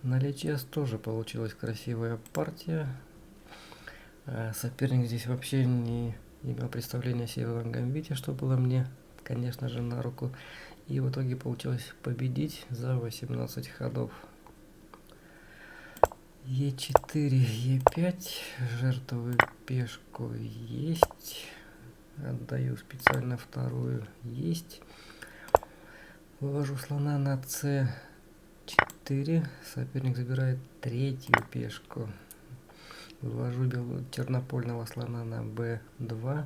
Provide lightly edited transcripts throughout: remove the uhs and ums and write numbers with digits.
На личес тоже получилась красивая партия. Соперник здесь вообще не имел представления о северном гамбите, что было мне, конечно же, на руку. И в итоге получилось победить за 18 ходов. Е4, Е5, жертвую пешку, есть. Отдаю специально вторую, есть. Вывожу слона на С4, соперник забирает третью пешку. Вывожу чернопольного слона на Б2.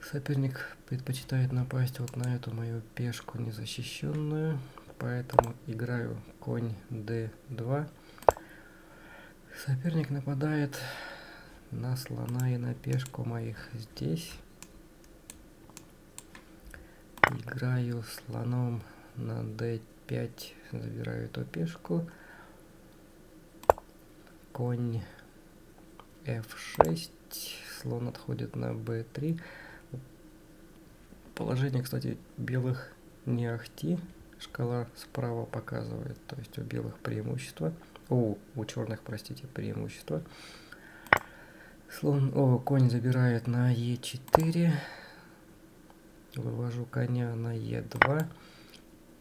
Соперник предпочитает напасть вот на эту мою пешку незащищенную, поэтому играю конь d2. Соперник нападает на слона и на пешку моих здесь. Играю слоном на d5, забираю эту пешку. Конь f6, слон отходит на b3. Положение, кстати, белых не ахти. Шкала справа показывает, то есть у белых преимущество. У черных, простите, преимущество. Конь забирает на Е4. Вывожу коня на Е2.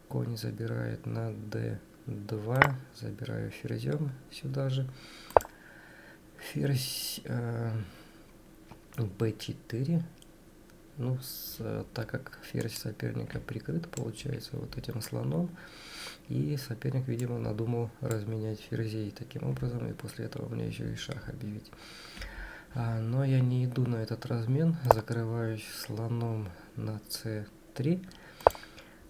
Конь забирает на D2. Забираю ферзем сюда же. Ферзь B4. Ну, так как ферзь соперника прикрыт, получается, вот этим слоном. И соперник, видимо, надумал разменять ферзей таким образом. И после этого мне еще и шах объявить. Но я не иду на этот размен. Закрываюсь слоном на c3.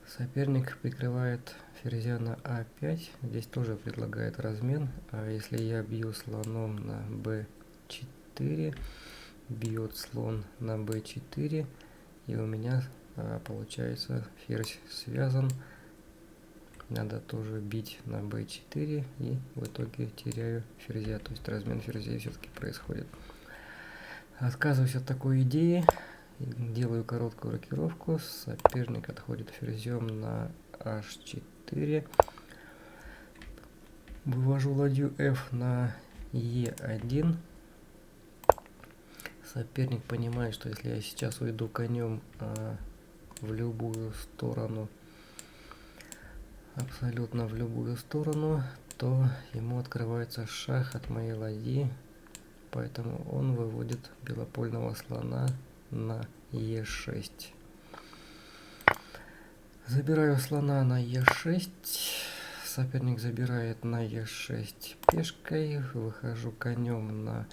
Соперник прикрывает ферзя на а5. Здесь тоже предлагает размен. А если я бью слоном на b4, бьет слон на b4, и у меня получается ферзь связан. Надо тоже бить на b4, и в итоге теряю ферзя. То есть размен ферзей все-таки происходит. Отказываюсь от такой идеи. Делаю короткую рокировку. Соперник отходит ферзем на h4. Вывожу ладью f на e1. Соперник понимает, что если я сейчас уйду конем в любую сторону, абсолютно в любую сторону, то ему открывается шах от моей ладьи. Поэтому он выводит белопольного слона на e6. Забираю слона на e6. Соперник забирает на e6 пешкой. Выхожу конем на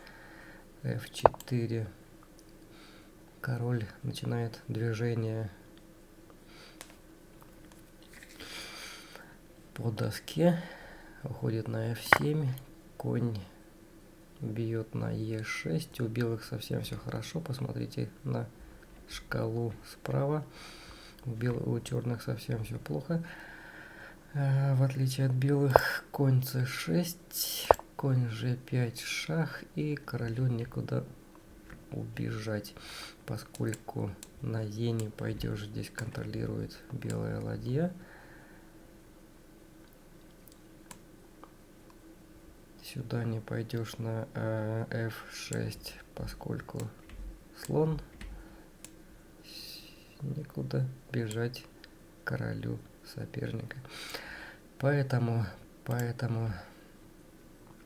f4. Король начинает движение по доске. Уходит на f7. Конь бьет на e6. У белых совсем все хорошо. Посмотрите на шкалу справа. У черных совсем все плохо. В отличие от белых, конь c6, конь g5, шах, и королю никуда убежать, поскольку на e не пойдешь, здесь контролирует белая ладья. Сюда не пойдешь на f6, поскольку слон, никуда бежать королю соперника. Поэтому,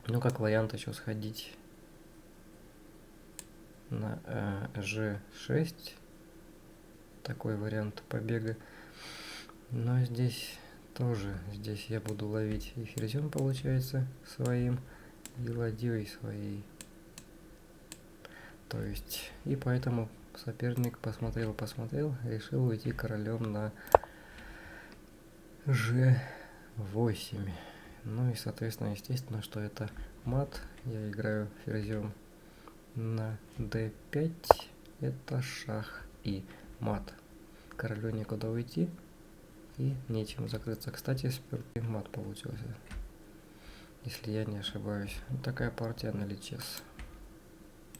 ну, как вариант еще сходить на g6. Такой вариант побега. Но здесь тоже, здесь я буду ловить и ферзем, получается, своим, и ладьей своей. То есть, и поэтому соперник посмотрел, решил уйти королем на g8. Ну и, соответственно, естественно, что это мат. Я играю ферзем на d5. Это шах и мат. Королю некуда уйти и нечем закрыться. Кстати, спертый мат получился, если я не ошибаюсь. Вот такая партия на личес.